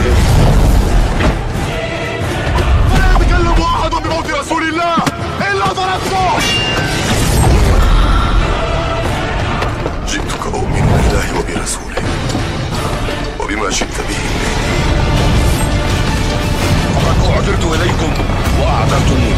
بهم. ولا يتكلم أحد بموت رسول الله إلا ضربته. جئتك أؤمن بالله وبرسوله وبما شئت به فقد أعذرت إليكم وأعذرتموني.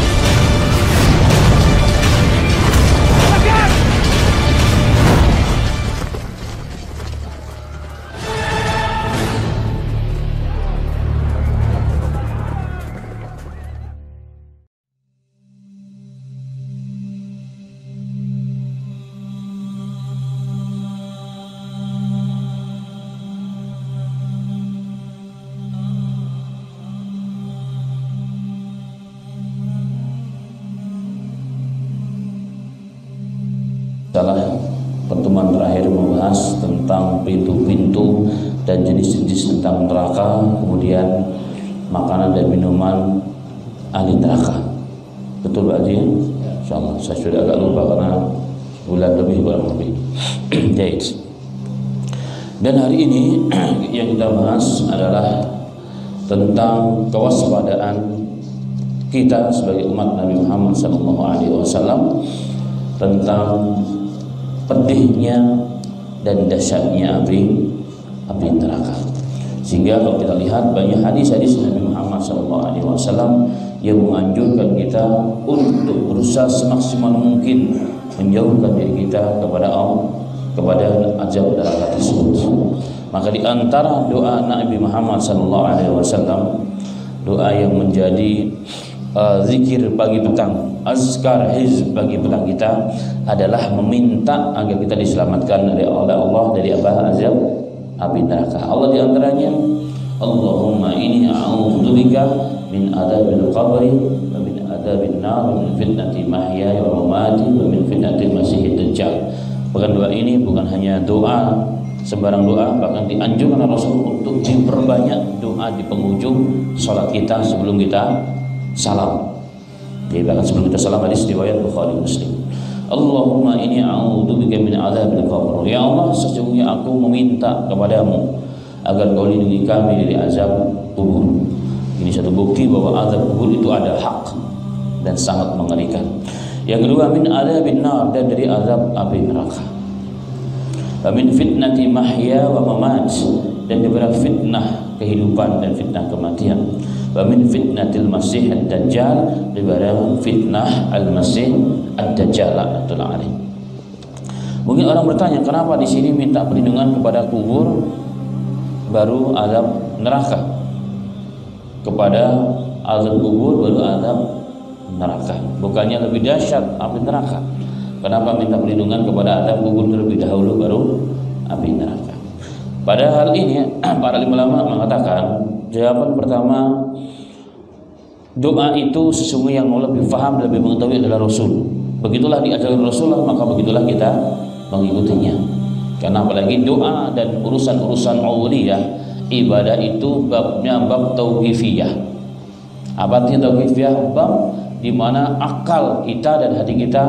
Salah pertemuan terakhir membahas tentang pintu-pintu dan jenis-jenis tentang neraka, kemudian makanan dan minuman ahli neraka. Betul Pak Haji? Insyaallah. Saya sudah agak lupa karena bulan lebih kurang lebih. Jadi, dan hari ini yang kita bahas adalah tentang kewaspadaan kita sebagai umat Nabi Muhammad SAW tentang pedihnya dan dahsyatnya api neraka. Sehingga kalau kita lihat banyak hadis-hadis Nabi Muhammad SAW yang menganjurkan kita untuk berusaha semaksimal mungkin menjauhkan diri kita kepada azab neraka tersebut. Maka di antara doa Nabi Muhammad SAW, doa yang menjadi zikir pagi petang, azkar hizb pagi petang kita adalah meminta agar kita diselamatkan oleh Allah dari azab api neraka. Allah di antaranya, Allahumma inni a'udzubika min adzabil qabri wa min adzabin nar wa min fitnati mahyaya wa mamati wa min fitnatil masiihid dajjal. Bukan doa ini bukan hanya doa sembarang doa, bahkan dianjurkan Rasul untuk diperbanyak doa di penghujung salat kita sebelum kita salam. Jadi bahkan sebelum kita salam, hadis riwayat Bukhari Muslim. Allahumma inni a'udzubika min adzabil qabr. Ya Allah, sesungguhnya aku meminta kepadamu agar Kau lindungi kami dari azab kubur. Ini satu bukti bahwa azab kubur itu ada hak dan sangat mengerikan. Yang kedua, min adzabin nar, dan dari azab api neraka. Wa min fitnati mahya wa mamat, dan daripada fitnah kehidupan dan fitnah kematian. Wa min fitnatil masih ad-dajjal, daripada fitnah al-masih ad-dajjal la'natullah alaih. Mungkin orang bertanya, kenapa di sini minta perlindungan kepada kubur baru azab neraka? Kepada azab kubur baru azab neraka. Bukannya lebih dahsyat api neraka? Kenapa minta perlindungan kepada azab kubur terlebih dahulu baru api neraka? Padahal ini para ulama mengatakan, jawaban pertama, doa itu sesungguhnya yang lebih paham, lebih mengetahui adalah Rasul. Begitulah diajarkan Rasulullah, maka begitulah kita mengikutinya. Karena apalagi doa dan urusan-urusan awliyah, ibadah itu babnya bab tauqifiyah. Apa artinya tauqifiyah? Bab di mana akal kita dan hati kita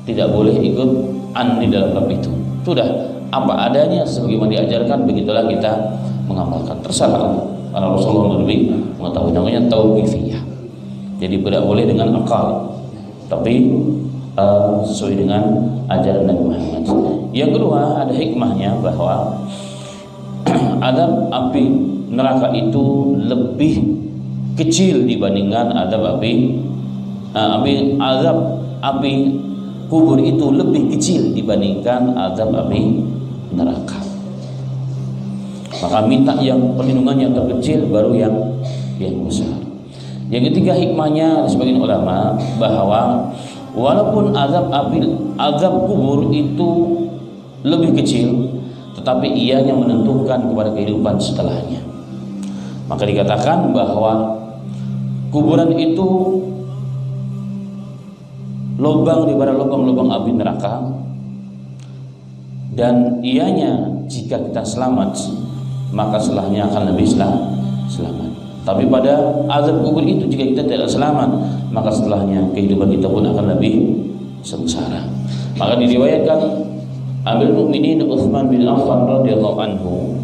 tidak boleh ikut di dalam bab itu. Sudah apa adanya sebagaimana diajarkan, begitulah kita mengamalkan. Terserah Allah. Karena Rasulullah lebih mengetahui, namanya tauqifiyah. Jadi tidak boleh dengan akal, tapi sesuai dengan ajaran Nabi Muhammad. Yang kedua, ada hikmahnya bahwa azab api neraka itu lebih kecil dibandingkan azab azab api kubur itu lebih kecil dibandingkan azab api neraka. Maka minta yang perlindungan yang terkecil baru yang besar. Yang ketiga, hikmahnya sebagian ulama bahwa walaupun azab kubur itu lebih kecil, tetapi ianya menentukan kepada kehidupan setelahnya. Maka dikatakan bahwa kuburan itu lubang daripada lubang-lubang api neraka, dan ianya jika kita selamat, maka setelahnya akan lebih selamat. Tapi pada azab kubur itu jika kita tidak selamat, maka setelahnya kehidupan kita pun akan lebih sengsara. Maka diriwayatkan Amirul Mukminin Utsman bin Affan radhiyallahu anhu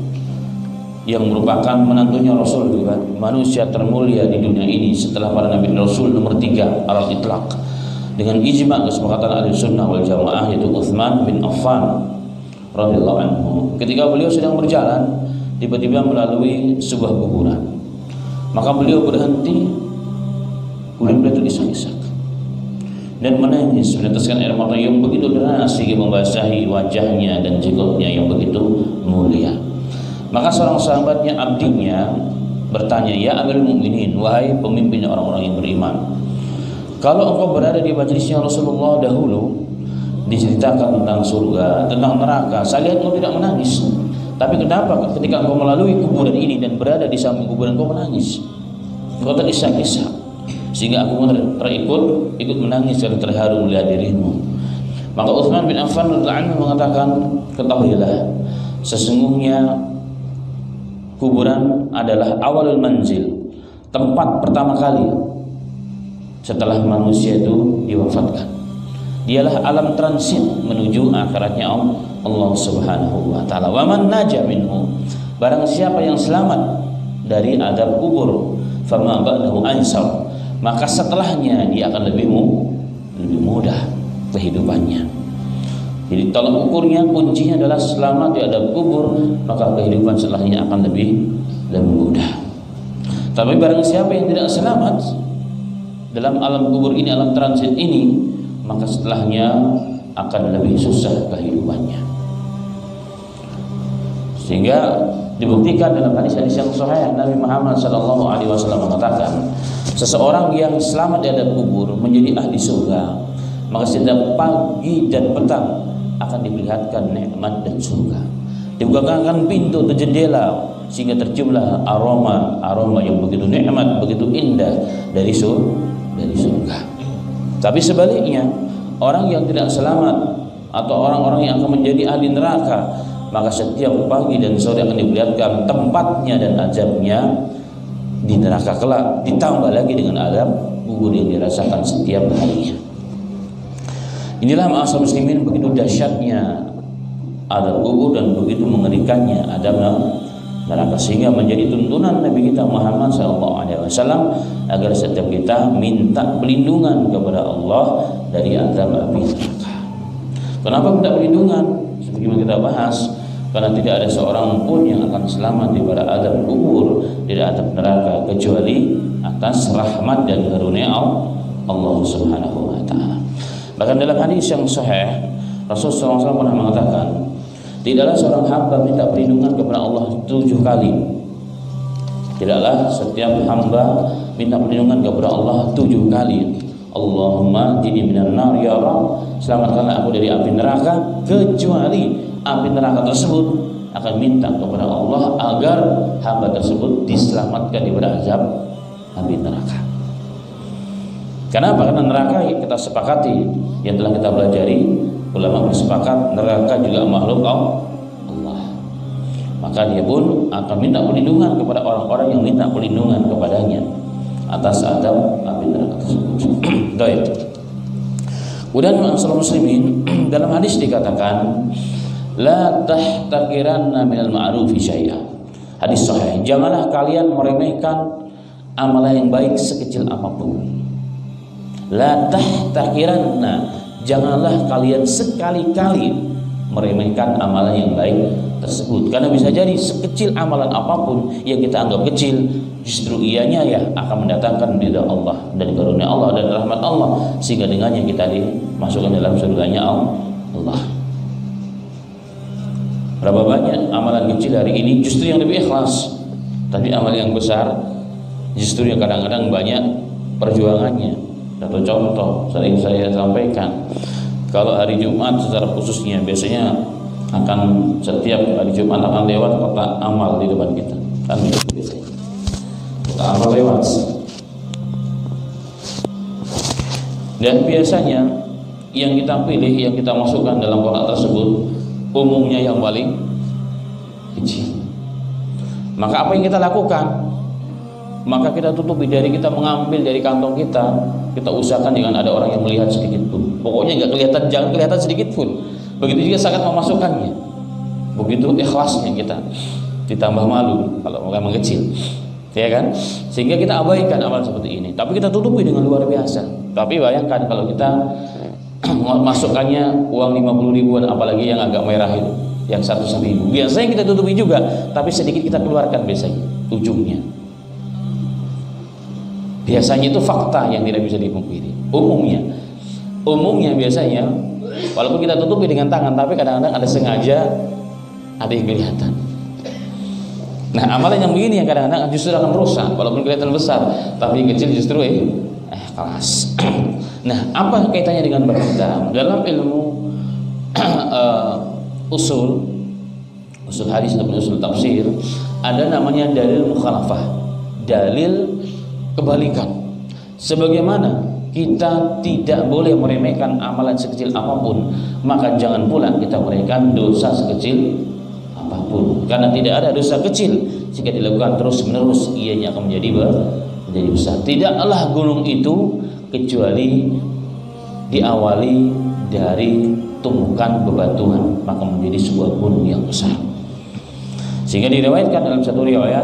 yang merupakan menantunya Rasul juga, manusia termulia di dunia ini setelah para nabi Rasul, nomor 3 alal itlaq dengan ijma' kesepakatan ahli sunnah wal jamaah, yaitu Utsman bin Affan radhiyallahu anhu. Ketika beliau sedang berjalan, tiba-tiba melalui sebuah kuburan, maka beliau berhenti, kemudian beliau terisak-isak dan menangis, meneteskan air mata yang begitu deras sehingga membasahi wajahnya dan jenggotnya yang begitu mulia. Maka seorang sahabatnya, abdinya, bertanya, "Ya Amirul Mukminin, wahai pemimpin orang-orang yang beriman, kalau engkau berada di majelisnya Rasulullah dahulu, diceritakan tentang surga, tentang neraka, saya lihat engkau tidak menangis. Tapi kenapa ketika engkau melalui kuburan ini dan berada di samping kuburan engkau menangis? Engkau terisak-isak sehingga aku ikut menangis dan terharu melihat dirimu." Maka Utsman bin Affan radhiyallahu anhu mengatakan, "Ketahuilah, sesungguhnya kuburan adalah awalul manzil, tempat pertama kali setelah manusia itu diwafatkan. Dialah alam transit menuju akhiratnya Allah Subhanahu wa taala. Wa man naja minhu, barang siapa yang selamat dari azab kubur, fama ba'dahu ansar, maka setelahnya dia akan lebih mudah kehidupannya." Jadi tolak ukurnya, kuncinya adalah selamat di azab kubur, maka kehidupan setelahnya akan lebih mudah. Tapi barang siapa yang tidak selamat dalam alam kubur ini, alam transit ini, maka setelahnya akan lebih susah kehidupannya. Sehingga dibuktikan dalam hadis-hadis yang sahih, Nabi Muhammad SAW mengatakan, seseorang yang selamat di azab kubur menjadi ahli surga, maka setiap pagi dan petang akan diperlihatkan nikmat dan surga. Dibukakan pintu atau jendela sehingga terciumlah aroma yang begitu nikmat, begitu indah dari surga. Tapi sebaliknya, orang yang tidak selamat atau orang-orang yang akan menjadi ahli neraka, maka setiap pagi dan sore akan diperlihatkan tempatnya dan azabnya di neraka kelak, ditambah lagi dengan azab kubur yang dirasakan setiap harinya. Inilah ma'asyiral muslimin, begitu dahsyatnya azab kubur dan begitu mengerikannya azab neraka, sehingga menjadi tuntunan Nabi kita Muhammad SAW agar setiap kita minta perlindungan kepada Allah dari azab api neraka. Kenapa minta perlindungan? Sebagaimana kita bahas, karena tidak ada seorang pun yang akan selamat daripada azab kubur, dari azab neraka, kecuali atas rahmat dan karunia Allah Subhanahu wa taala. Bahkan dalam hadis yang sahih, Rasulullah SAW pernah mengatakan, tidaklah seorang hamba minta perlindungan kepada Allah 7 kali. Tidaklah setiap hamba minta perlindungan kepada Allah 7 kali. Allahumma jini minan nar ya Rabb, selamatkanlah aku dari api neraka, kecuali api neraka tersebut akan minta kepada Allah agar hamba tersebut diselamatkan daripada azab api neraka. Kenapa? Karena neraka kita sepakati, yang telah kita pelajari, ulama bersepakat neraka juga makhluk Allah. Maka dia pun akan minta perlindungan kepada orang-orang yang minta perlindungan kepadanya atas azab api neraka tersebut. Baik. Kemudian ma'asyiral muslimin, dalam hadis dikatakan, la tahtaqiranna minal ma'rufi syai'a. Hadis sahih, janganlah kalian meremehkan amalan yang baik sekecil apapun. La tahtaqiranna, janganlah kalian sekali-kali meremehkan amalan yang baik tersebut, karena bisa jadi sekecil amalan apapun yang kita anggap kecil, justru ianya ya akan mendatangkan ridha Allah dan karunia Allah dan rahmat Allah, sehingga dengannya kita dimasukkan dalam surganya Allah. Berapa banyak amalan kecil hari ini justru yang lebih ikhlas, tapi amal yang besar justru yang kadang-kadang banyak perjuangannya. Satu contoh sering saya sampaikan, kalau hari Jumat secara khususnya biasanya akan setiap hari Jumat akan lewat kotak amal di depan kita, kan biasanya kotak amal lewat, dan biasanya yang kita pilih, yang kita masukkan dalam kotak tersebut umumnya yang paling kecil. Maka apa yang kita lakukan? Maka kita tutupi dari kita mengambil dari kantong kita usahakan jangan ada orang yang melihat sedikit pun. Pokoknya nggak kelihatan, jangan kelihatan sedikit pun. Begitu juga sangat memasukkannya. Begitu ikhlasnya kita. ditambah malu kalau memang kecil, ya kan? Sehingga kita abaikan amal seperti ini, tapi kita tutupi dengan luar biasa. Tapi bayangkan kalau kita masukkannya uang 50 ribuan, apalagi yang agak merah itu, yang 100 ribu, biasanya kita tutupi juga, tapi sedikit kita keluarkan biasanya ujungnya. Biasanya itu fakta yang tidak bisa dipungkiri. Umumnya biasanya, walaupun kita tutupi dengan tangan, tapi kadang-kadang ada sengaja, ada yang kelihatan. Nah, amalan yang begini yang kadang-kadang justru akan rusak, walaupun kelihatan besar, tapi yang kecil justru kelas. Nah, apa kaitannya dengan berita? Dalam ilmu usul hadis dan usul tafsir, ada namanya dalil mukhalafah, dalil kebalikan. Sebagaimana kita tidak boleh meremehkan amalan sekecil apapun, maka jangan pula kita meremehkan dosa sekecil apapun, karena tidak ada dosa kecil jika dilakukan terus menerus ianya akan menjadi besar. Tidaklah gunung itu kecuali diawali dari tumpukan bebatuan, maka menjadi sebuah gunung yang besar. Sehingga diriwayatkan dalam satu riwayat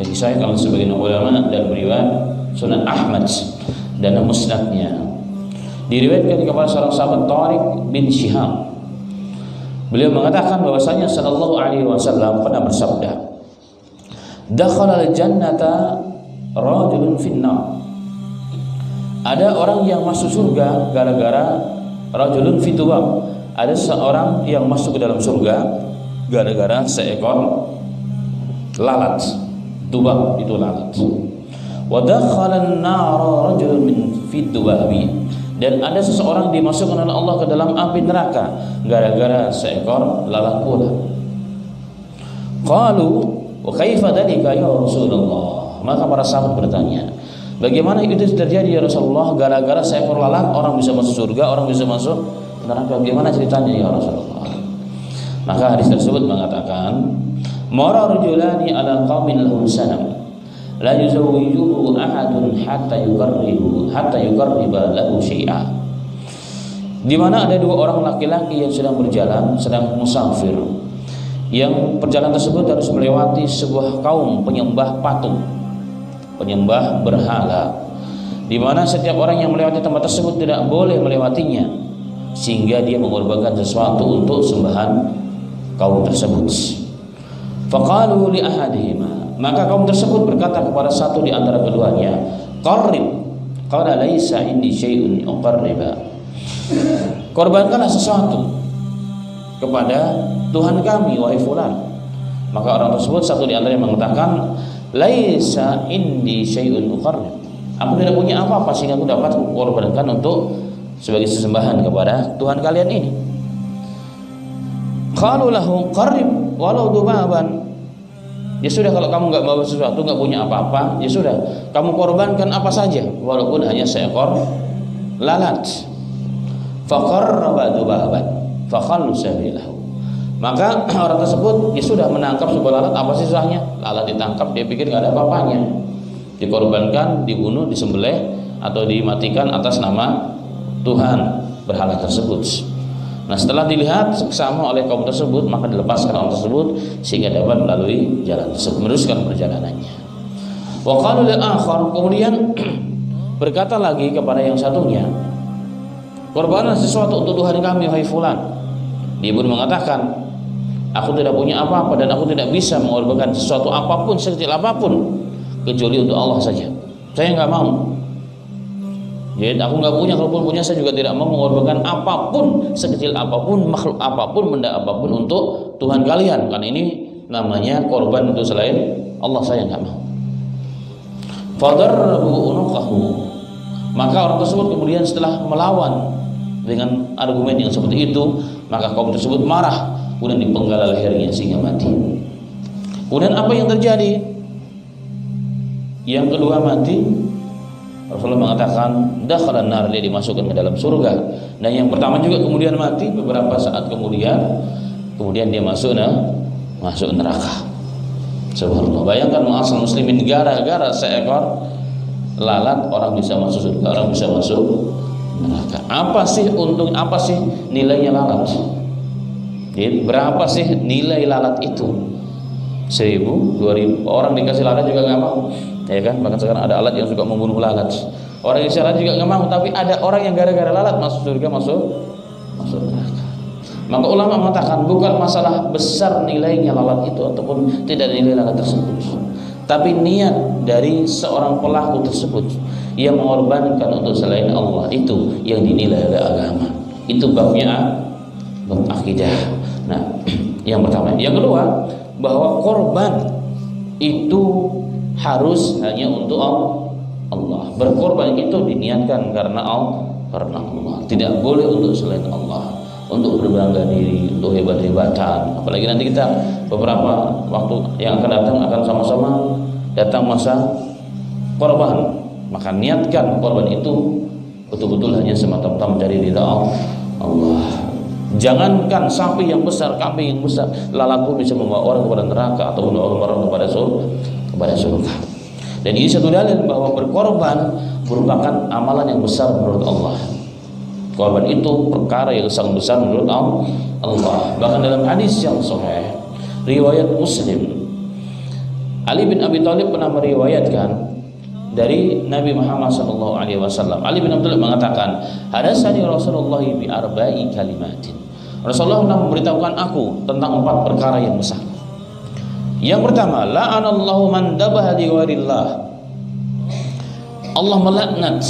yang disahihkan oleh sebagian ulama dan riwayat Sunan Ahmad dan musnadnya, diriwayatkan kepada seorang sahabat Tariq bin Syihab. Beliau mengatakan bahwasanya sallallahu alaihi wasallam pernah bersabda, "Dakhala al-jannata rajulun finnar." Ada orang yang masuk surga gara-gara rajulun fitubab. Ada seorang yang masuk ke dalam surga gara-gara seekor lalat. Dubab itu lalat. Wa dakhala an-nara rajulun min fitubabi. Dan ada seseorang dimasukkan oleh Allah ke dalam api neraka gara-gara seekor lalat pula. Qalu wa kaifa dzalika ya Rasulullah? Maka para sahabat bertanya, bagaimana itu terjadi ya Rasulullah? Gara-gara seekor lalat orang bisa masuk surga, orang bisa masuk neraka. Bagaimana ceritanya ya Rasulullah? Maka hadis tersebut mengatakan, mara rajulani ala qaumin lahum sanam la yuzawwijuhu ahadun hatta yuqarriba lahu syai'a. Di mana ada dua orang laki-laki yang sedang berjalan, sedang musafir. Yang perjalanan tersebut harus melewati sebuah kaum penyembah patung, penyembah berhala, di mana setiap orang yang melewati tempat tersebut tidak boleh melewatinya, sehingga dia mengorbankan sesuatu untuk sembahan kaum tersebut. Faqalu li ahadihima, maka kaum tersebut berkata kepada satu di antara keduanya, qarrib. Qala laisa indi syai'un uqarriba. Korbankanlah sesuatu kepada Tuhan kami, wahai fulan. Maka orang tersebut satu di antara yang mengatakan, laisa indi syai'un uqarrib. Aku tidak punya apa-apa sehingga aku dapat korbankan untuk sebagai sesembahan kepada Tuhan kalian ini. Qalu lahu qarrib walau dubaban. Ya sudah, kalau kamu nggak bawa sesuatu, nggak punya apa-apa, ya sudah, kamu korbankan apa saja, walaupun hanya seekor lalat. Faqarraba dubaban fakhallu sabilahu. Maka orang tersebut ya sudah menangkap sebuah lalat, apa sih susahnya? Lalat ditangkap, dia pikir nggak ada apa-apanya, dikorbankan, dibunuh, disembelih atau dimatikan atas nama Tuhan berhala tersebut. Nah, setelah dilihat seksama oleh kaum tersebut, maka dilepaskan orang tersebut sehingga dapat melalui jalan tersebut, meneruskan perjalanannya. Wa qalu lil akhar, kemudian berkata lagi kepada yang satunya, korbanlah sesuatu untuk Tuhan kami, wahai fulan. Dia pun mengatakan, aku tidak punya apa-apa dan aku tidak bisa mengorbankan sesuatu apapun, sekecil apapun, kecuali untuk Allah saja. Saya nggak mau. Jadi aku nggak punya, kalaupun punya saya juga tidak mau mengorbankan apapun, sekecil apapun, makhluk apapun, benda apapun untuk Tuhan kalian, karena ini namanya korban untuk selain Allah, saya nggak mau. Fadarbu unuqahu. Maka orang tersebut kemudian setelah melawan dengan argumen yang seperti itu, maka kaum tersebut marah, kemudian dipenggal lehernya sehingga mati. Kemudian apa yang terjadi? Yang kedua mati. Rasulullah mengatakan dakhalan nar, dia dimasukkan ke dalam surga. Dan yang pertama juga kemudian mati, beberapa saat kemudian dia masuk neraka. Subhanallah. Bayangkan ma'asal muslimin, gara-gara seekor lalat orang bisa masuk surga, orang bisa masuk neraka. Apa sih untung, apa sih nilainya lalat? Jadi, berapa sih nilai lalat itu? 1000, 2000 orang dikasih lalat juga nggak mau, ya kan? Bahkan sekarang ada alat yang suka membunuh lalat. Orang yang lalat juga nggak mau, tapi ada orang yang gara-gara lalat masuk surga, masuk neraka. Maka ulama mengatakan bukan masalah besar nilainya lalat itu ataupun tidak nilai lalat tersebut, tapi niat dari seorang pelaku tersebut yang mengorbankan untuk selain Allah itu yang dinilai oleh agama. Itu babnya bab akidah. Nah, yang pertama. Yang kedua, bahwa korban itu harus hanya untuk Allah. Berkorban itu diniatkan karena Allah. Tidak boleh untuk selain Allah, untuk berbangga diri, untuk hebat-hebatan. Apalagi nanti kita beberapa waktu yang akan datang akan sama-sama datang masa korban. Maka niatkan korban itu betul-betul hanya semata-mata mencari ridha Allah. Jangankan sapi yang besar, kambing yang besar, lalat pun bisa membawa orang kepada neraka ataupun orang kepada surga. Dan ini satu dalil bahwa berkorban merupakan amalan yang besar menurut Allah. Korban itu perkara yang sangat besar menurut Allah. Bahkan dalam hadis yang sahih riwayat Muslim, Ali bin Abi Thalib pernah meriwayatkan dari Nabi Muhammad SAW. Ali bin Abi Thalib mengatakan, hadasani Rasulullah bi arba'i kalimatin. Rasulullah pernah memberitahukan aku tentang 4 perkara yang besar. Yang pertama, la'anallahu man dabaha li ghairillah. Allah melaknat.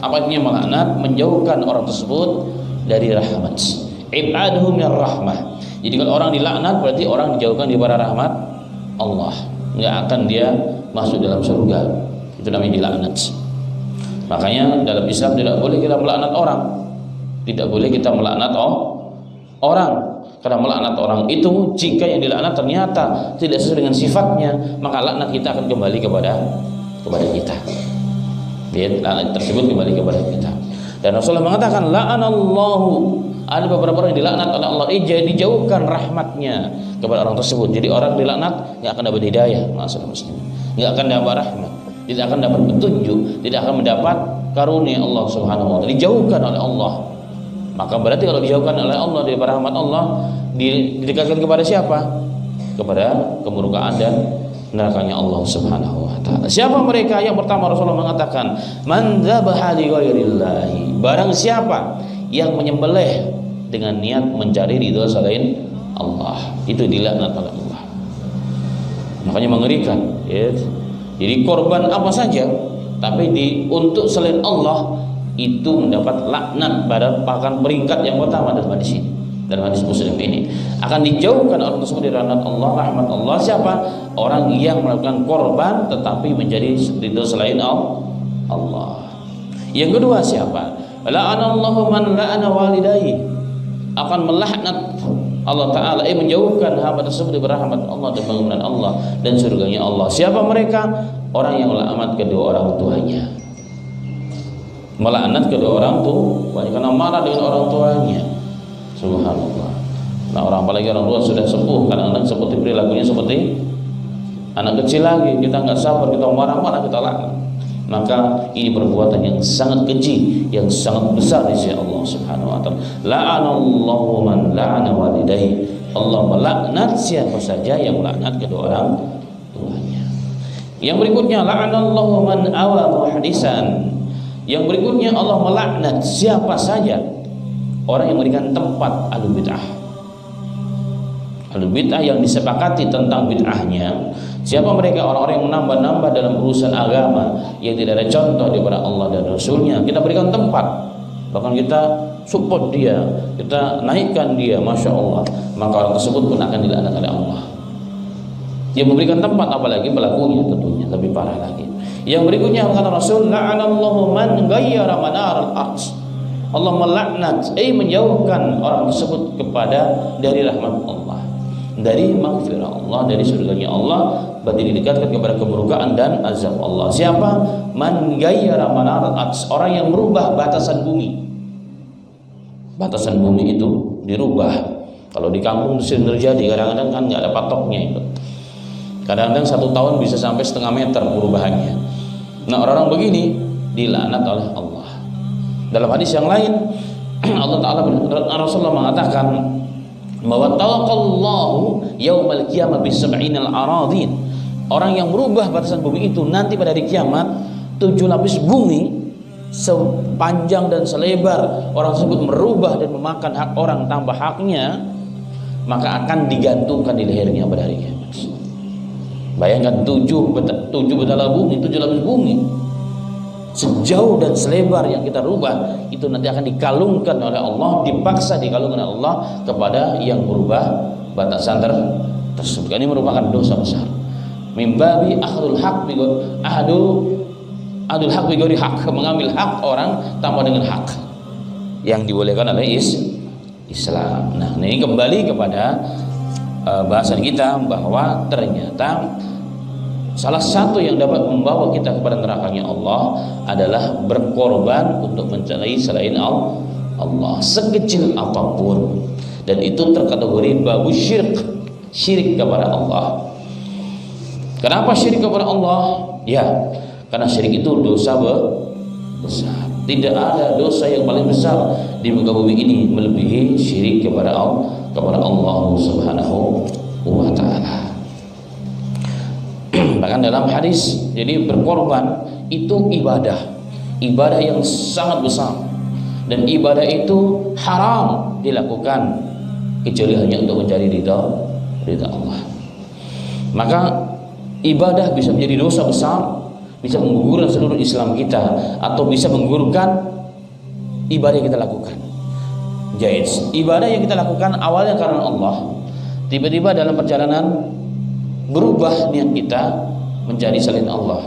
Apa artinya melaknat? Menjauhkan orang tersebut dari rahmat. Ib'aduhu minar rahmah. Jadi kalau orang dilaknat berarti orang dijauhkan daripada rahmat Allah. Enggak akan dia masuk dalam surga. Itu namanya dilaknat. Makanya dalam Islam tidak boleh kita melaknat orang. Tidak boleh kita melaknat orang. Karena melaknat orang itu jika yang dilaknat ternyata tidak sesuai dengan sifatnya, maka laknat kita akan kembali kepada kita. Laknat tersebut kembali kepada kita. Dan Rasulullah mengatakan la'anallahu, ada beberapa orang yang dilaknat oleh Allah, dijauhkan rahmatnya kepada orang tersebut. Jadi orang dilaknat tidak akan dapat hidayah, maksudnya muslim, tidak akan dapat rahmat, tidak akan dapat petunjuk, tidak akan mendapat karunia Allah Subhanahu wa taala, dijauhkan oleh Allah. Maka berarti kalau dijauhkan oleh Allah dari rahmat Allah, didekatkan kepada siapa? Kepada kemurkaan dan nerakanya Allah Subhanahu wa taala. Siapa mereka? Yang pertama Rasulullah mengatakan, man dzabaha li ghairillahi. Barang siapa yang menyembelih dengan niat mencari ridha selain Allah, itu dilaknat oleh Allah. Makanya mengerikan, ya. Jadi korban apa saja tapi untuk selain Allah itu mendapat laknat pada bahkan peringkat yang pertama dalam hadis ini. Dalam hadis Muslim ini akan dijauhkan orang tersebut dari rahmat Allah, rahmat Allah. Siapa? Orang yang melakukan korban tetapi menjadi ridho selain Allah. Yang kedua siapa? La'anallahu man la'ana walidayhi. Akan melaknat Allah Ta'ala, menjauhkan hamba tersebut dari rahmat Allah dan bangunan Allah dan surganya Allah. Siapa mereka? Orang yang melaknat kedua orang tuanya. Melaknat kedua orang tuanya karena marah dengan orang tuanya. Subhanallah. Nah, orang apalagi orang tua sudah sepuh, kadang-kadang seperti perilakunya seperti anak kecil lagi. Kita nggak sabar, kita marah-marah, kita laknat. Maka ini perbuatan yang sangat keji, yang sangat besar di sisi Allah Subhanahu wa taala. La'anallahu man la'ana walidayhi. Allah melaknat siapa saja yang melaknat kedua orang tuanya. Yang berikutnya, la'anallahu man awa muhdisan. Yang berikutnya, Allah melaknat siapa saja orang yang memberikan tempat ahlul bid'ah. Ahlul bid'ah yang disepakati tentang bid'ahnya. Siapa mereka? Orang-orang yang menambah-nambah dalam urusan agama yang tidak ada contoh daripada Allah dan Rasulnya. Kita berikan tempat, bahkan kita support dia, kita naikkan dia, Masya Allah. Maka orang tersebut pun akan dilaknat oleh Allah. Yang memberikan tempat, apalagi pelakunya tentunya lebih parah lagi. Yang berikutnya kata Rasul, la'anallahu man ghayyara manar al-ardh. Allah melaknat, menjauhkan orang tersebut dari rahmat Allah, dari maghfirah Allah, dari surganya Allah, berarti didekatkan kepada keburukan dan azab Allah. Siapa? Man ghayyara manar al-ardh, orang yang merubah batasan bumi. Batasan bumi itu dirubah. Kalau di kampung sering terjadi, kadang-kadang kan nggak ada patoknya itu. Kadang-kadang 1 tahun bisa sampai setengah meter perubahannya. Nah, orang-orang begini dilaknat oleh Allah. Dalam hadis yang lain Allah Ta'ala, Rasulullah mengatakan, bahwa talaqallahu yaumal qiyamah bisab'inal aradin. Orang yang merubah batasan bumi itu nanti pada hari kiamat 7 lapis bumi sepanjang dan selebar orang tersebut merubah dan memakan hak orang tanpa haknya, maka akan digantungkan di lehernya pada hari kiamat. Bayangkan 7 betala bumi, 7 lapis bumi sejauh dan selebar yang kita rubah itu nanti akan dikalungkan oleh Allah, dipaksa dikalungkan oleh Allah kepada yang berubah batasan tersebut. Ini merupakan dosa besar. Mimbabi ahlul haq bi adul haq bi ghairi haq, mengambil hak orang tanpa dengan hak yang dibolehkan oleh Islam. Nah, ini kembali kepada bahasan kita bahwa ternyata salah satu yang dapat membawa kita kepada nerakanya Allah adalah berkorban untuk mencari selain Allah sekecil apapun, dan itu terkategori babu syirik kepada Allah. Kenapa syirik kepada Allah? Ya, karena syirik itu dosa besar. Tidak ada dosa yang paling besar di muka bumi ini melebihi syirik kepada Allah Subhanahu wa ta'ala. Bahkan dalam hadis, jadi berkorban itu ibadah yang sangat besar, dan ibadah itu haram dilakukan kecuali hanya untuk mencari ridha Allah. Maka ibadah bisa menjadi dosa besar, bisa menggugurkan seluruh Islam kita, atau bisa menggugurkan ibadah yang kita lakukan. Jaiz, ibadah yang kita lakukan awalnya karena Allah, tiba-tiba dalam perjalanan berubah niat kita mencari selain Allah.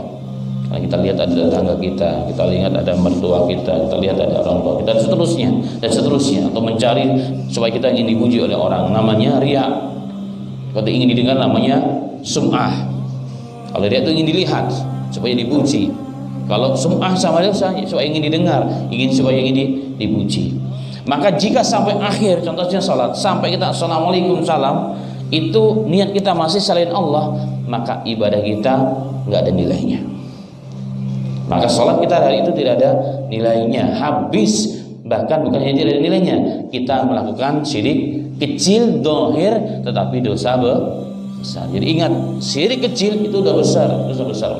Karena kita lihat ada tetangga kita lihat ada mertua kita lihat ada orang tua kita, dan seterusnya, atau mencari supaya kita ingin dipuji oleh orang, namanya riya. Kalau ingin didengar namanya sum'ah. Kalau riya itu ingin dilihat supaya dipuji. Kalau sum'ah sama dia supaya ingin didengar, supaya ingin dipuji. Maka jika sampai akhir, contohnya salat, sampai kita assalamualaikum salam, itu niat kita masih selain Allah, maka ibadah kita nggak ada nilainya. Maka sholat kita hari itu tidak ada nilainya, habis. Bahkan bukan hanya tidak ada nilainya, kita melakukan syirik kecil dohir, tetapi dosa besar. Jadi ingat, syirik kecil itu udah besar, dosa besar.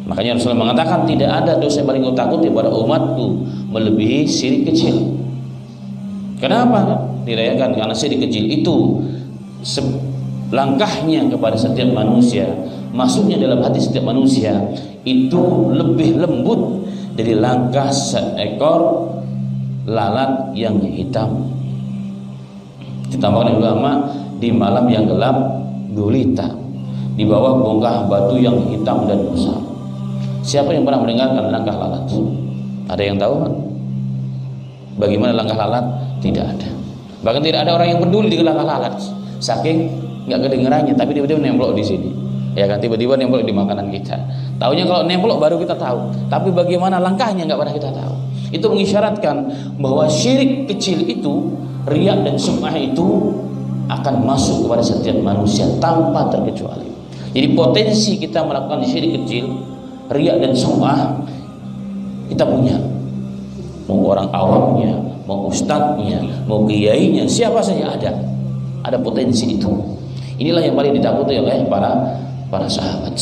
Makanya Rasulullah mengatakan tidak ada dosa yang paling kau takuti pada umatku melebihi syirik kecil. Kenapa? Dirayakan karena syirik kecil itu langkahnya kepada setiap manusia, masuknya dalam hati setiap manusia itu lebih lembut dari langkah seekor lalat yang hitam. Ditambahkan ulama, di malam yang gelap gulita, di bawah bongkah batu yang hitam dan besar. Siapa yang pernah mendengarkan langkah lalat? Ada yang tahu? Bagaimana langkah lalat? Tidak ada. Bahkan tidak ada orang yang peduli dengan langkah lalat, saking nggak kedengarannya, tapi tiba-tiba nemplok di sini, ya kan, tiba-tiba nemplok di makanan kita. Taunya kalau nemplok baru kita tahu, tapi bagaimana langkahnya nggak pernah kita tahu. Itu mengisyaratkan bahwa syirik kecil itu, riya dan sum'ah itu akan masuk kepada setiap manusia tanpa terkecuali. Jadi potensi kita melakukan syirik kecil, riya dan sum'ah kita punya. Mau orang awamnya, mau ustadznya, mau kiainya, siapa saja ada potensi itu. Inilah yang paling ditakuti oleh para sahabat.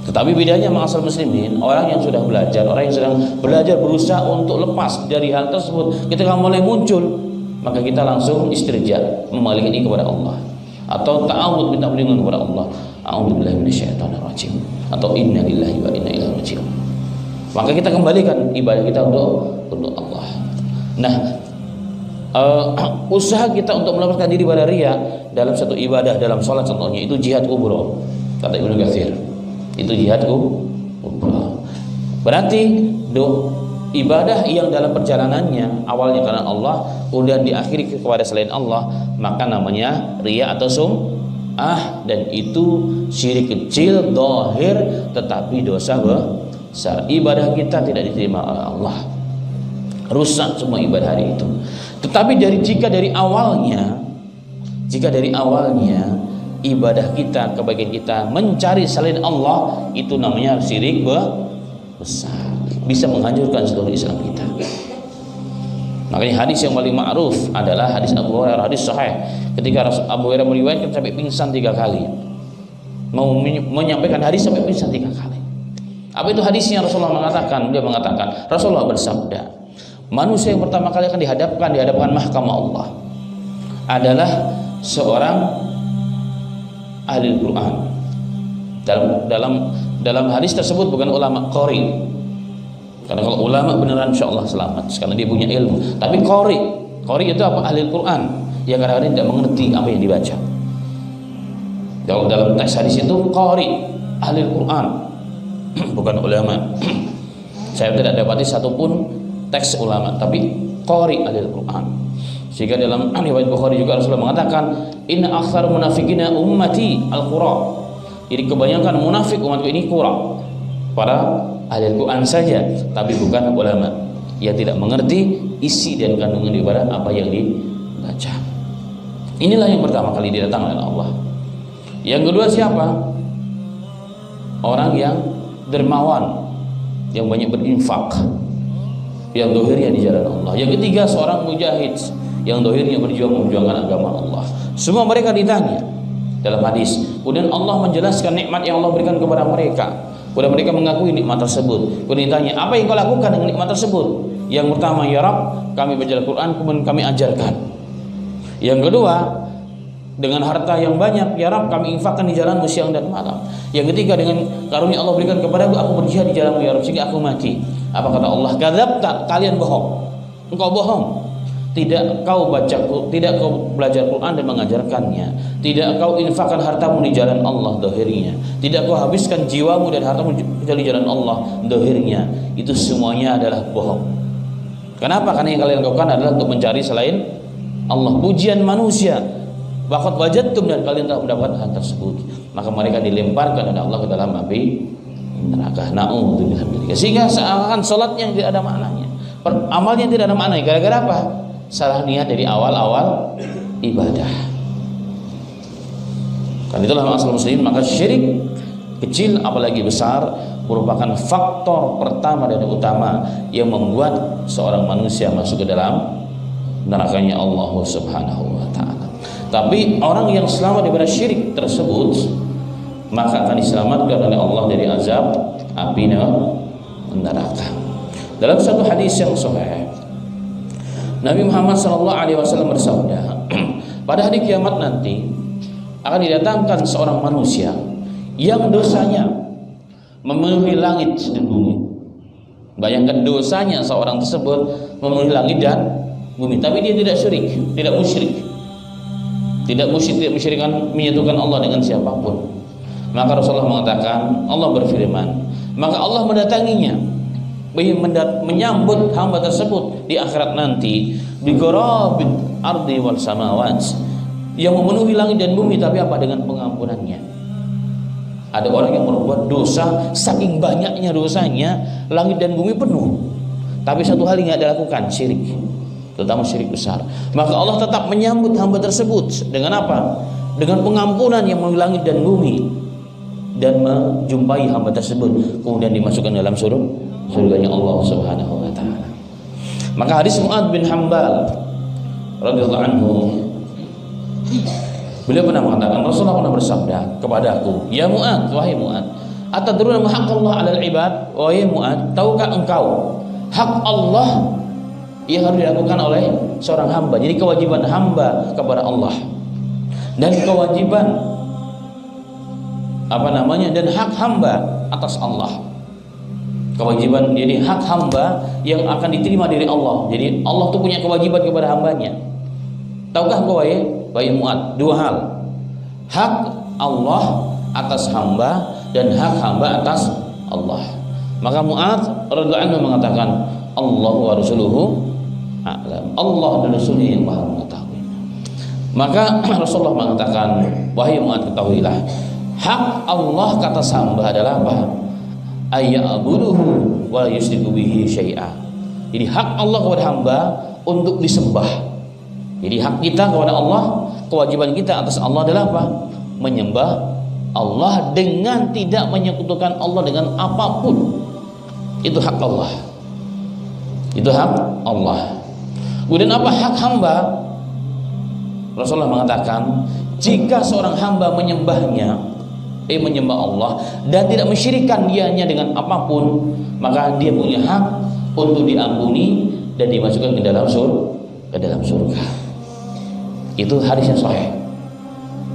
Tetapi bedanya ma'asal muslimin, orang yang sudah belajar, orang yang sedang belajar berusaha untuk lepas dari hal tersebut, ketika mulai muncul, maka kita langsung istirja, memalingkan ini kepada Allah, atau ta'awud, minta perlindungan kepada Allah. A'udzubillahi minasyaitonir rajim, atau inna lillahi wa inna ilaihi raji'un. Maka kita kembalikan ibadah kita untuk Allah. Nah, usaha kita untuk melepaskan diri pada riya dalam satu ibadah, dalam sholat contohnya, itu jihad kubro, kata Ibnu Katsir. Itu jihad kubro. Berarti ibadah yang dalam perjalanannya awalnya karena Allah, kemudian diakhiri kepada selain Allah, maka namanya riya atau sum'ah, dan itu syirik kecil dohir, tetapi dosa besar. Ibadah kita tidak diterima oleh Allah, rusak semua ibadah hari itu. Tetapi jika dari awalnya ibadah kita, kebaikan kita mencari selain Allah, itu namanya syirik besar, bisa menghancurkan seluruh Islam kita. Makanya hadis yang paling ma'ruf adalah hadis Abu Hurairah, hadis sahih. Ketika Abu Hurairah meriwayatkan sampai pingsan 3 kali. Mau menyampaikan hadis sampai pingsan 3 kali. Apa itu hadisnya? Rasulullah mengatakan, dia mengatakan, Rasulullah bersabda, manusia yang pertama kali akan dihadapkan di hadapan mahkamah Allah adalah seorang ahli Quran. Dalam hadis tersebut bukan ulama qori, karena kalau ulama beneran insyaallah selamat karena dia punya ilmu. Tapi qori itu apa? Ahli Quran yang kadang-kadang tidak mengerti apa yang dibaca. Kalau dalam teks hadis itu qori, ahli Quran, bukan ulama. Saya tidak dapati satupun teks ulama, tapi qori, ahli Quran. Sehingga dalam riwayat Bukhari juga Rasulullah mengatakan, inna aktsar munafiqina ummati al-qura. Jadi kebanyakan munafik umatku ini qura, para ahli Quran saja, tapi bukan ulama yang tidak mengerti isi dan kandungan daripada apa yang dibaca. Inilah yang pertama kali didatangkan oleh Allah. Yang kedua siapa? Orang yang dermawan, yang banyak berinfak, yang dohirnya di jalan Allah. Yang ketiga seorang mujahid, yang dohirnya memperjuangkan agama Allah. Semua mereka ditanya dalam hadis. Kemudian Allah menjelaskan nikmat yang Allah berikan kepada mereka. Kemudian mereka mengakui nikmat tersebut. Kemudian ditanya, apa yang kau lakukan dengan nikmat tersebut? Yang pertama, ya Rabb, kami baca Al-Quran, kemudian kami ajarkan. Yang kedua, dengan harta yang banyak, ya Rabb, kami infakkan di jalanmu siang dan malam. Yang ketiga, dengan karunia Allah berikan kepadaku, aku berjihad di jalanmu ya Rabb, sehingga aku mati. Apa kata Allah? Kadzabta, kalian bohong. Engkau bohong. Tidak kau belajar Quran dan mengajarkannya. Tidak kau infakkan hartamu di jalan Allah, dohirnya. Tidak kau habiskan jiwamu dan hartamu di jalan Allah, dohirnya. Itu semuanya adalah bohong. Kenapa? Karena yang kalian lakukan adalah untuk mencari selain Allah, pujian manusia. Waqad wajadtum, dan kalian telah mendapatkan hal tersebut. Maka mereka dilemparkan oleh Allah ke dalam api neraka. Na'udzubillah. Sehingga seakan salatnya tidak ada maknanya, amalnya tidak ada maknanya. Gara-gara apa? Salah niat dari awal-awal ibadah. Kan itulah masalah muslimin. Maka syirik kecil apalagi besar merupakan faktor pertama dan utama yang membuat seorang manusia masuk ke dalam nerakanya Allah Subhanahu wa ta'ala. Tapi orang yang selamat daripada syirik tersebut, maka akan diselamatkan oleh Allah dari azab api neraka. Dalam satu hadis yang sahih, Nabi Muhammad SAW bersabda, pada hari kiamat nanti akan didatangkan seorang manusia yang dosanya memenuhi langit dan bumi. Bayangkan dosanya seorang tersebut memenuhi langit dan bumi, tapi dia tidak syirik, tidak musyrik, tidak musyrikkan, menyatukan Allah dengan siapapun. Maka Rasulullah mengatakan, Allah berfirman, maka Allah mendatanginya, menyambut hamba tersebut di akhirat nanti, bi gharabil ardi wal samawat, yang memenuhi langit dan bumi, tapi apa? Dengan pengampunannya. Ada orang yang berbuat dosa, saking banyaknya dosanya, langit dan bumi penuh, tapi satu hal yang tidak dilakukan, syirik, terutama syirik besar. Maka Allah tetap menyambut hamba tersebut dengan apa? Dengan pengampunan yang memenuhi langit dan bumi, dan menjumpai hamba tersebut kemudian dimasukkan dalam surganya Allah Subhanahu wa ta'ala. Maka hadis Mu'adz bin Hanbal radhiyallahu anhu, beliau pernah mengatakan, Rasulullah pernah bersabda kepadaku, ya Mu'adz, wahai Mu'adz, atadruna ma haqqallah 'alal ibad? Wahai Mu'adz, tahukah engkau hak Allah yang harus dilakukan oleh seorang hamba? Jadi kewajiban hamba kepada Allah dan kewajiban dan hak hamba atas Allah. Kewajiban, jadi hak hamba yang akan diterima dari Allah. Jadi Allah tuh punya kewajiban kepada hambanya. Tahukah kau wahai Mu'adz, dua hal, hak Allah atas hamba dan hak hamba atas Allah. Maka Mu'adz radhiyallahu anhu mengatakan, Allahu wa rasuluhu a'lam, Allah dan Rasulnya yang maha mengetahui. Maka Rasulullah mengatakan, wahai Mu'adz, ketahuilah, hak Allah kata hamba adalah apa? Ayya'buduhu wa yusyriku bihi syai'a. Jadi hak Allah kepada hamba untuk disembah. Jadi hak kita kepada Allah, kewajiban kita atas Allah adalah apa? Menyembah Allah dengan tidak menyekutukan Allah dengan apapun. Itu hak Allah. Itu hak Allah. Kemudian apa hak hamba? Rasulullah mengatakan, jika seorang hamba menyembahnya, menyembah Allah dan tidak mensyirikkan dianya dengan apapun, maka dia punya hak untuk diampuni dan dimasukkan ke dalam surga. Itu hadis yang sahih.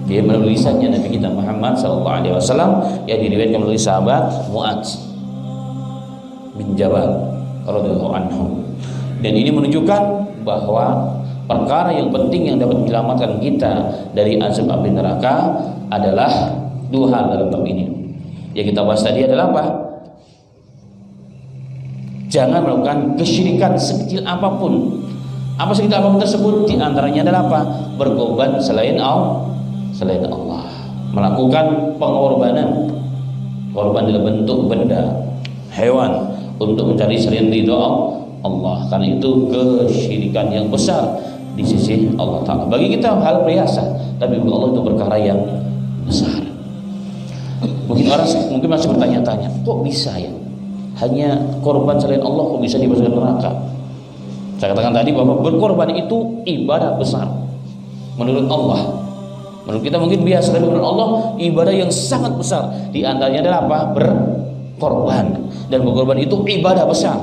Dia melalui lisannya Nabi kita Muhammad SAW yang diriwayatkan melalui sahabat Mu'adz bin Jabal radhiyallahu anhu. Dan ini menunjukkan bahwa perkara yang penting yang dapat menyelamatkan kita dari azab api neraka adalah dua hal dalam bab ini. Yang kita bahas tadi adalah apa? Jangan melakukan kesyirikan sekecil apapun. Apa sekecil apapun tersebut? Di antaranya adalah apa? Berkorban selain Allah. Melakukan pengorbanan, korban dalam bentuk benda, hewan, untuk mencari selain ridho Allah. Karena itu kesyirikan yang besar di sisi Allah Ta'ala. Bagi kita hal biasa, tapi bagi Allah itu perkara yang besar. Mungkin orang masih bertanya-tanya, kok bisa ya hanya korban selain Allah kok bisa dimasukkan neraka? Saya katakan tadi bahwa berkorban itu ibadah besar menurut Allah. Menurut kita mungkin biasa, tapi menurut Allah ibadah yang sangat besar. Di antaranya adalah apa? Berkorban. Dan berkorban itu ibadah besar.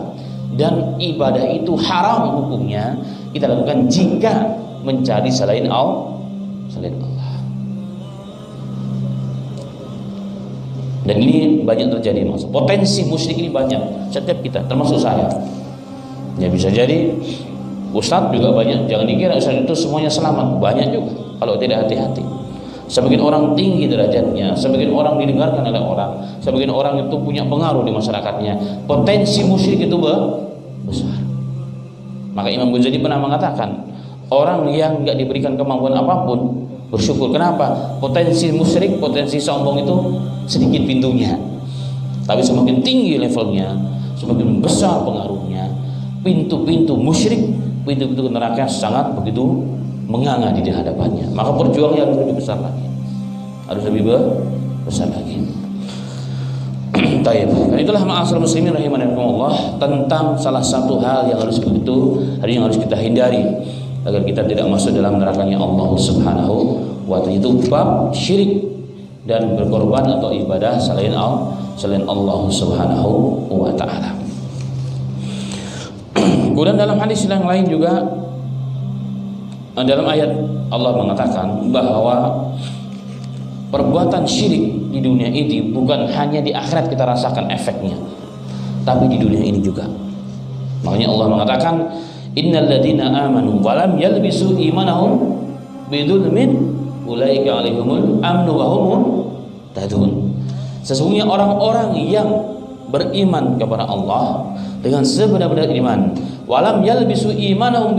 Dan ibadah itu haram hukumnya kita lakukan jika mencari selain Allah. Dan ini banyak terjadi, Mas. Potensi musyrik ini banyak setiap kita, termasuk saya. Ya bisa jadi Ustadz juga banyak. Jangan dikira Ustadz itu semuanya selamat. Banyak juga kalau tidak hati-hati. Sebagian orang tinggi derajatnya, sebagian orang didengarkan oleh orang, sebagian orang itu punya pengaruh di masyarakatnya. Potensi musyrik itu besar. Maka Imam Ghazali pernah mengatakan, orang yang nggak diberikan kemampuan apapun bersyukur. Kenapa? Potensi musyrik, potensi sombong itu sedikit pintunya. Tapi semakin tinggi levelnya, semakin besar pengaruhnya. Pintu-pintu musyrik, pintu-pintu neraka sangat begitu menganga di hadapannya. Maka perjuangannya harus lebih besar lagi. Harus lebih besar lagi. Taib. Dan itulah ma'asyiral muslimin rahimanallah, tentang salah satu hal yang harus yang harus kita hindari agar kita tidak masuk dalam nerakanya Allah Subhanahu wa ta'ala. Itu bab syirik dan berkorban atau ibadah selain Allah Subhanahu wa ta'ala. Kemudian dalam hadis yang lain juga, dalam ayat Allah mengatakan bahwa perbuatan syirik di dunia ini bukan hanya di akhirat kita rasakan efeknya, tapi di dunia ini juga. Makanya Allah mengatakan, innal ladzina amanu wa lam yalbisu imanahum bidzulmin ulaika alaihimul amnu wa hum muhtadun. Sesungguhnya orang-orang yang beriman kepada Allah dengan sebenar-benar iman, walam yalbisu imanahum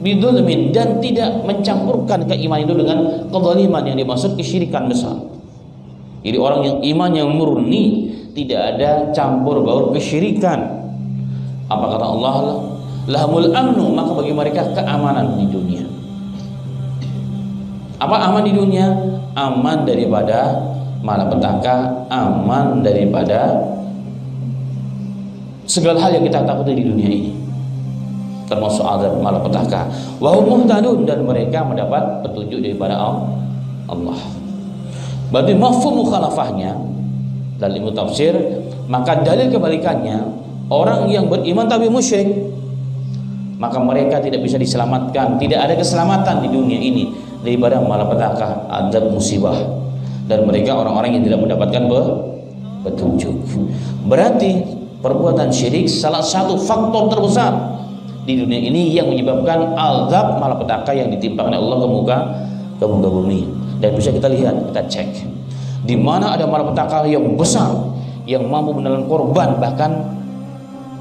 bidzulmin, dan tidak mencampurkan keimanan itu dengan kezaliman, yang dimaksud kesyirikan besar. Jadi orang yang iman yang murni, tidak ada campur baur kesyirikan. Apa kata Allah? Lahumul amnu, maka bagi mereka keamanan di dunia. Apa aman di dunia? Aman daripada malapetaka, aman daripada segala hal yang kita takuti di dunia ini, termasuk azab malapetaka. Wa hum muhtadun, dan mereka mendapat petunjuk daripada Allah. Berarti mafhum mukhalafahnya dalam ilmu tafsir, maka dalil kebalikannya, orang yang beriman tapi musyrik, maka mereka tidak bisa diselamatkan, tidak ada keselamatan di dunia ini daripada malapetaka, azab, musibah, dan mereka orang-orang yang tidak mendapatkan petunjuk. Berarti perbuatan syirik salah satu faktor terbesar di dunia ini yang menyebabkan azab malapetaka yang ditimpa oleh Allah ke muka bumi. Dan bisa kita lihat, kita cek di mana ada malapetaka yang besar yang mampu menelan korban, bahkan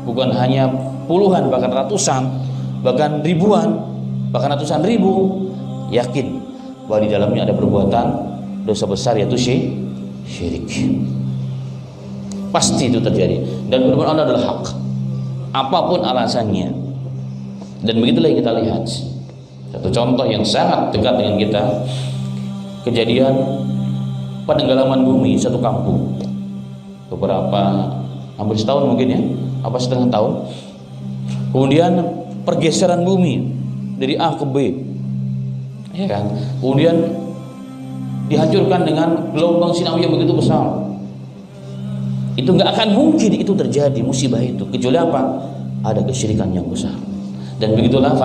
bukan hanya puluhan, bahkan ratusan, bahkan ribuan, bahkan ratusan ribu. Yakin bahwa di dalamnya ada perbuatan dosa besar, yaitu syirik. Pasti itu terjadi, dan firman Allah adalah hak apapun alasannya. Dan begitulah yang kita lihat. Satu contoh yang sangat dekat dengan kita, kejadian penenggelaman bumi satu kampung hampir setahun mungkin ya, apa setengah tahun. Kemudian pergeseran bumi dari A ke B, ya kan? Kemudian dihancurkan dengan gelombang tsunami yang begitu besar. Itu nggak akan mungkin itu terjadi musibah itu, kecuali apa? Ada kesyirikan yang besar. Dan begitulah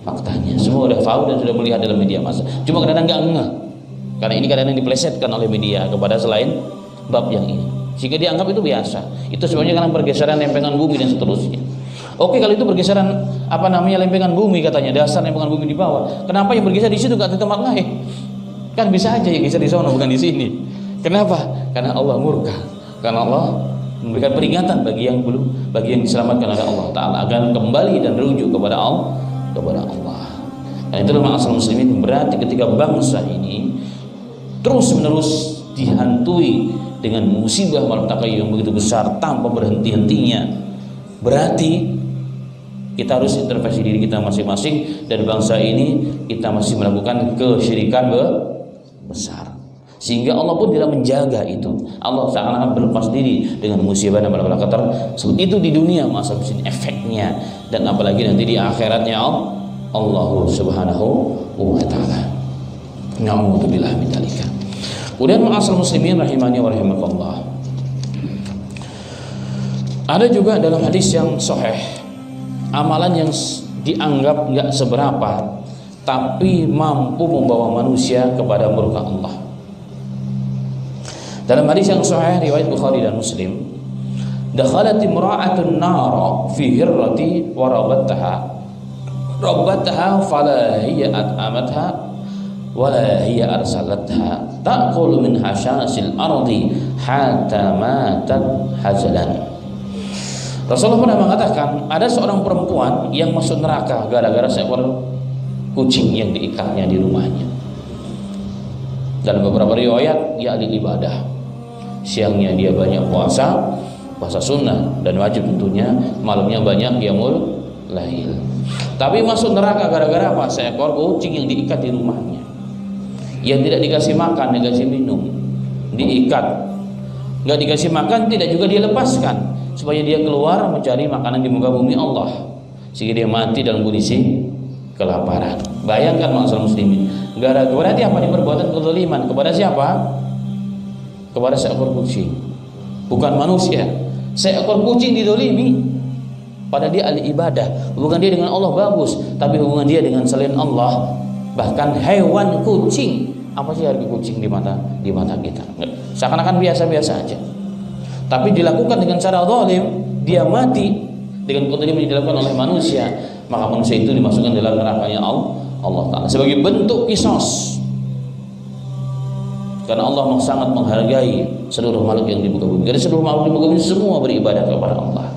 faktanya. Semua sudah tahu dan sudah melihat dalam media massa. Cuma kadang-kadang nggak ngeh, karena ini kadang-kadang dipelesetkan oleh media kepada selain bab yang ini, sehingga dianggap itu biasa. Itu sebenarnya karena pergeseran lempengan bumi dan seterusnya. Oke, kalau itu pergeseran lempengan bumi katanya, dasar lempengan bumi di bawah. Kenapa yang bergeser di situ nggak di tempat lain? Kan bisa aja yang geser di sana bukan di sini. Kenapa? Karena Allah murka. Karena Allah memberikan peringatan bagi yang diselamatkan oleh Allah Ta'ala agar kembali dan rujuk kepada Allah. Dan itulah ma'asal muslimin, berarti ketika bangsa ini terus menerus dihantui dengan musibah malapetaka yang begitu besar tanpa berhenti-hentinya, berarti kita harus intervensi diri kita masing-masing. Dan bangsa ini kita masih melakukan kesyirikan besar, sehingga Allah pun tidak menjaga itu. Allah seakan-akan berlepas diri dengan musibah dan malapetaka tersebut. Itu di dunia masa efeknya, dan apalagi nanti di akhiratnya Allah Subhanahu wa taala. Na'udzubillah min dzalika. Kemudian ma'asal muslimin rahimani wa rahimakumullah. Ada juga dalam hadis yang sahih, amalan yang dianggap enggak seberapa tapi mampu membawa manusia kepada murka Allah. Dalam hadis yang sahih riwayat Bukhari dan Muslim, dakhalat imra'atun nara fi hirrati wa rabbataha fala hiya at'amatha wa la hiya arsalatha ta'kulu min hashasil ardi hatta matat hazalan. Rasulullah pernah mengatakan ada seorang perempuan yang masuk neraka gara-gara seekor kucing yang diikatnya di rumahnya. Dalam beberapa riwayat dia ahli ibadah, siangnya dia banyak puasa sunnah dan wajib tentunya, malamnya banyak qiyamul lail. Tapi masuk neraka gara-gara apa? Seekor kucing yang diikat di rumahnya, yang tidak dikasih makan, dikasih minum, diikat, nggak dikasih makan, tidak juga dia lepaskan supaya dia keluar mencari makanan di muka bumi Allah, sehingga dia mati dalam kondisi kelaparan. Bayangkan masyarakat muslimin, gara-gara dia apa? Dia perbuatan kezaliman kepada siapa? Kepada seekor kucing, bukan manusia. Seekor kucing didolimi, padahal dia ahli ibadah. Hubungan dia dengan Allah bagus, tapi hubungan dia dengan selain Allah, bahkan hewan kucing, apa sih harga kucing di mata kita? Seakan-akan biasa-biasa aja. Tapi dilakukan dengan cara zalim, dia mati dengan kezaliman yang dilakukan oleh manusia, maka manusia itu dimasukkan dalam nerakanya Allah Ta'ala sebagai bentuk kisos. Karena Allah sangat menghargai seluruh makhluk yang di muka bumi. Karena seluruh makhluk di muka bumi semua beribadah kepada Allah.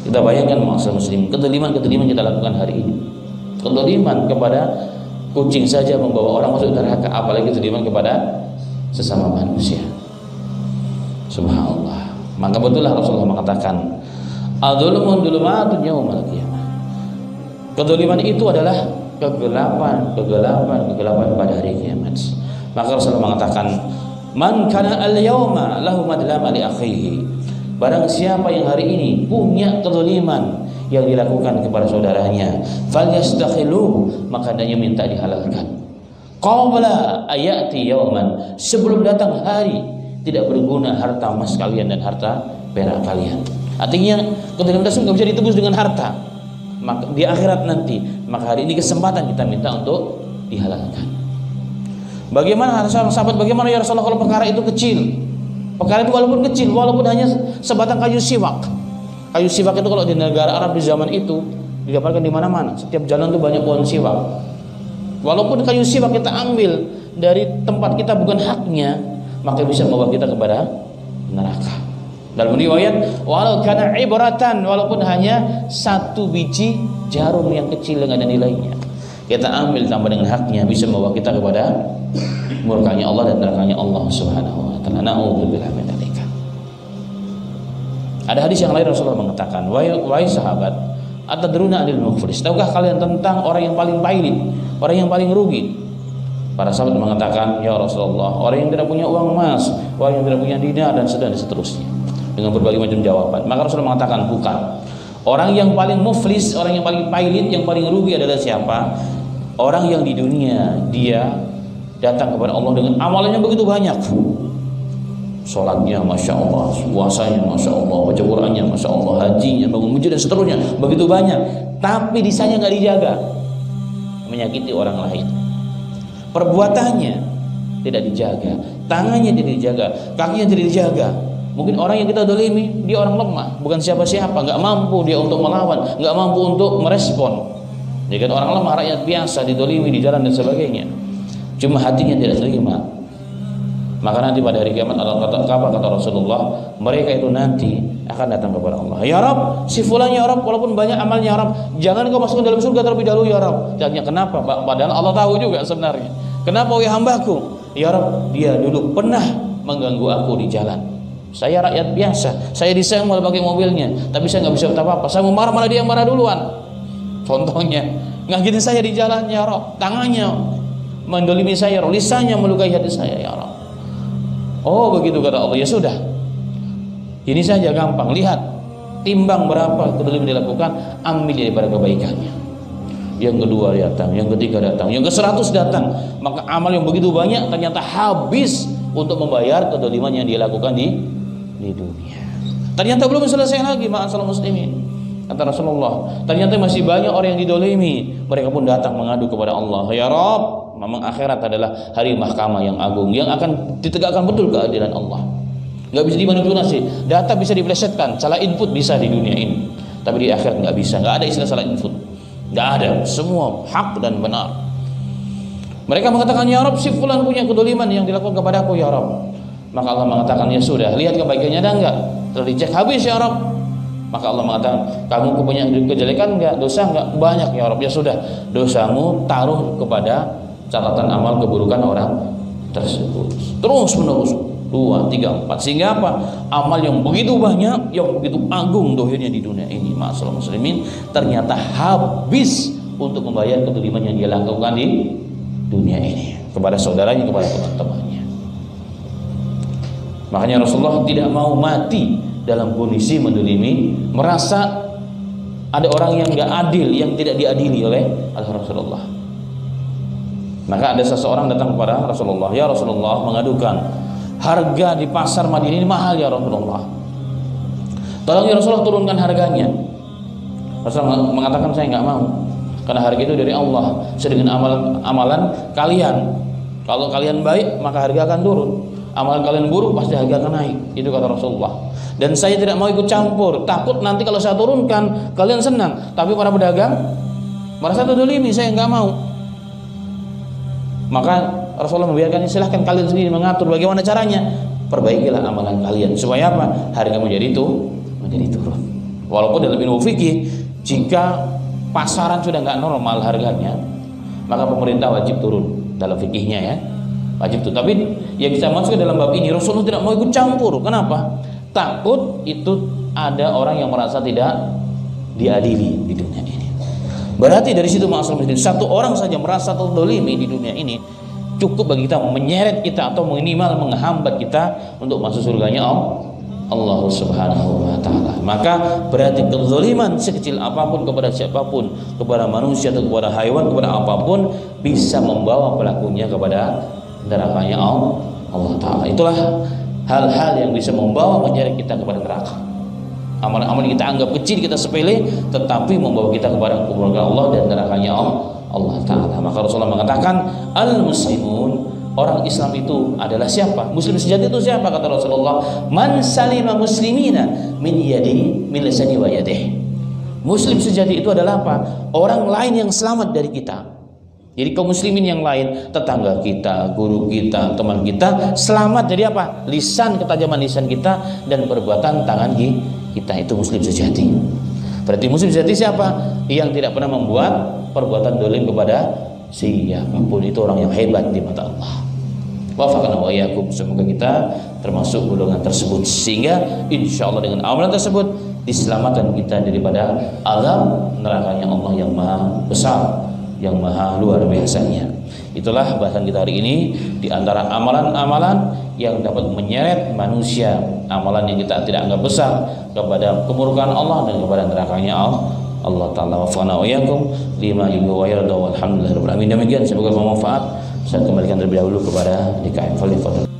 Kita bayangkan masyarakat muslim, kezaliman kita lakukan hari ini. Kezaliman kepada kucing saja membawa orang masuk neraka, apalagi kezaliman kepada sesama manusia. Subhanallah. Maka betullah Rasulullah mengatakan, adzulmun dzulumatun yaumal qiyamah. Kezaliman itu adalah kegelapan pada hari kiamat. Maka Rasulullah mengatakan, man kana al-yawma lahu madlama li akhihi. Barang siapa yang hari ini punya kezaliman yang dilakukan kepada saudaranya, falyastakhilu, maka dia minta dihalalkan. Qabla ayati yawman, sebelum datang hari tidak berguna harta emas kalian dan harta perak kalian. Artinya kezaliman tersebut tidak bisa ditebus dengan harta. Maka di akhirat nanti, maka hari ini kesempatan kita minta untuk dihalalkan. Bagaimana sahabat, bagaimana ya Rasulullah kalau perkara itu kecil? Perkara itu walaupun kecil, walaupun hanya sebatang kayu siwak. Kayu siwak itu kalau di negara Arab di zaman itu didapatkan di mana-mana. Setiap jalan itu banyak pohon siwak. Walaupun kayu siwak kita ambil dari tempat kita bukan haknya, maka bisa membawa kita kepada neraka. Dalam riwayat, walau kana ibratan, walaupun hanya satu biji jarum yang kecil yang ada nilainya, kita ambil tambah dengan haknya, bisa membawa kita kepada murkanya Allah dan nerakanya Allah Subhanahu wa taala. Na'udzubillah min dzalika. Ada hadis yang lain Rasulullah mengatakan, wahai sahabat, atadruna anil muflis, tahukah kalian tentang orang yang paling pailit, orang yang paling rugi? Para sahabat mengatakan, ya Rasulullah, orang yang tidak punya uang emas, orang yang tidak punya dinar dan seterusnya, dengan berbagai macam jawaban. Maka Rasulullah mengatakan, bukan. Orang yang paling muflis, orang yang paling pailit, yang paling rugi adalah siapa? Orang yang di dunia dia datang kepada Allah dengan amalannya begitu banyak. Sholatnya Masya Allah, puasanya Masya Allah, baca Qurannya Masya Allah, hajinya, bangun masjid dan seterusnya begitu banyak. Tapi lisanya nggak dijaga, menyakiti orang lain. Perbuatannya tidak dijaga, tangannya tidak dijaga, kakinya tidak dijaga. Mungkin orang yang kita dolimi, dia orang lemah, bukan siapa-siapa, nggak mampu dia untuk melawan, nggak mampu untuk merespon. Jadi kan orang lemah, rakyat biasa didolimi di jalan dan sebagainya, cuma hatinya tidak terima. Maka nanti pada hari kiamat kata Rasulullah, mereka itu nanti akan datang kepada Allah. Ya Rabb, si fulan ya Rabb, walaupun banyak amalnya ya Rabb, jangan kau masukkan dalam surga terlebih dahulu ya Rabb. Tanya kenapa? Padahal Allah tahu juga sebenarnya. Kenapa ya hambaku? Ya Rabb, dia dulu pernah mengganggu aku di jalan. Saya rakyat biasa, saya disenggol pakai mobilnya, tapi saya nggak bisa apa-apa. Saya mau marah, malah dia yang marah duluan. Contohnya, ngagitin saya di jalan ya Rabb, tangannya mendolimi saya, lisannya melukai hati saya ya Rabb. Oh begitu kata Allah, ya sudah. Ini saja gampang, lihat, timbang berapa kedoliman dilakukan, ambil daripada kebaikannya. Yang kedua datang, yang ketiga datang, yang ke-100 datang. Maka amal yang begitu banyak ternyata habis untuk membayar kedoliman yang dia lakukan di dunia. Ternyata belum selesai lagi, ma'asal muslimin. Kata Rasulullah, ternyata masih banyak orang yang didolimi. Mereka pun datang mengadu kepada Allah. Ya Rabb, memang akhirat adalah hari mahkamah yang agung, yang akan ditegakkan betul keadilan Allah. Gak bisa dimanipulasi. Data bisa diplesetkan, salah input bisa di dunia ini, tapi di akhirat gak bisa. Gak ada istilah salah input, gak ada. Semua hak dan benar. Mereka mengatakan, ya Rabb, si fulan punya kedoliman yang dilakukan kepadaku ya Rabb. Maka Allah mengatakan, ya sudah, lihat kebaikannya ada enggak? Telah dicek habis ya Rabb. Maka Allah mengatakan, kamu punya kejelekan enggak? Dosa enggak? Banyak ya Rabb. Ya sudah, dosamu taruh kepada catatan amal keburukan orang tersebut. Terus menerus, 2, 3, 4. Sehingga apa? Amal yang begitu banyak, yang begitu agung dohirnya di dunia ini, ma'asal muslimin, ternyata habis untuk membayar kedoliman yang dia lakukan di dunia ini kepada saudaranya, kepada teman-temannya. Makanya Rasulullah tidak mau mati dalam kondisi mendolimi, merasa ada orang yang enggak adil, yang tidak diadili oleh Rasulullah. Maka ada seseorang datang kepada Rasulullah, ya Rasulullah, mengadukan harga di pasar Madinah ini mahal ya Rasulullah. Tolong ya Rasulullah turunkan harganya. Rasulullah mengatakan, saya enggak mau, karena harga itu dari Allah, sedangkan amalan kalian, kalau kalian baik maka harga akan turun, amalan kalian buruk pasti harga akan naik. Itu kata Rasulullah. Dan saya tidak mau ikut campur, takut nanti kalau saya turunkan kalian senang, tapi para pedagang merasa terdolimi, saya nggak mau. Maka Rasulullah membiarkan, silahkan kalian sendiri mengatur bagaimana caranya. Perbaikilah amalan kalian supaya apa? Harga menjadi turun. Walaupun dalam ilmu fikih, jika pasaran sudah nggak normal harganya, maka pemerintah wajib turun dalam fikihnya ya, wajib tuh. Tapi yang kita masuk ke dalam bab ini, Rasulullah tidak mau ikut campur. Kenapa? Takut itu ada orang yang merasa tidak diadili di dunia ini. Berarti dari situ ma'asal muslimin, satu orang saja merasa terdolimi di dunia ini cukup bagi kita menyeret kita atau minimal menghambat kita untuk masuk surganya Allah Subhanahu wa ta'ala. Maka berarti kezaliman sekecil apapun kepada siapapun, kepada manusia atau kepada hewan, kepada apapun, bisa membawa pelakunya kepada nerakanya Allah ta'ala. Itulah hal-hal yang bisa membawa menyeret kita kepada neraka. Amal-amal kita anggap kecil, kita sepele, tetapi membawa kita kepada keburukan Allah dan nerakanya Allah ta'ala. Maka Rasulullah mengatakan, al-muslimun, orang Islam itu adalah siapa? Muslim sejati itu siapa? Kata Rasulullah, man salima muslimina min yadi min lisani wa yadihi. Muslim sejati itu adalah apa? Orang lain yang selamat dari kita. Jadi kaum muslimin yang lain, tetangga kita, guru kita, teman kita, selamat dari apa? Lisan, ketajaman lisan kita, dan perbuatan tangan kita. Itu muslim sejati. Berarti muslim sejati siapa? Yang tidak pernah membuat perbuatan dolim kepada siapapun. Itu orang yang hebat di mata Allah. Wafaqana wa iyyakum, semoga kita termasuk golongan tersebut, sehingga insya Allah dengan amalan tersebut diselamatkan kita daripada azab nerakanya Allah yang maha besar, yang maha luar biasanya. Itulah bahasan kita hari ini, di antara amalan-amalan yang dapat menyeret manusia, amalan yang kita tidak anggap besar, kepada kemurkaan Allah dan kepada nerakanya Allah Ta'ala. Wafa'na wa iyyakum lima yuhibbu wa yarda, walhamdulillahirabbil alamin. Demikian, semoga bermanfaat. Saya kembalikan terlebih dahulu kepada DKM. Fadhil.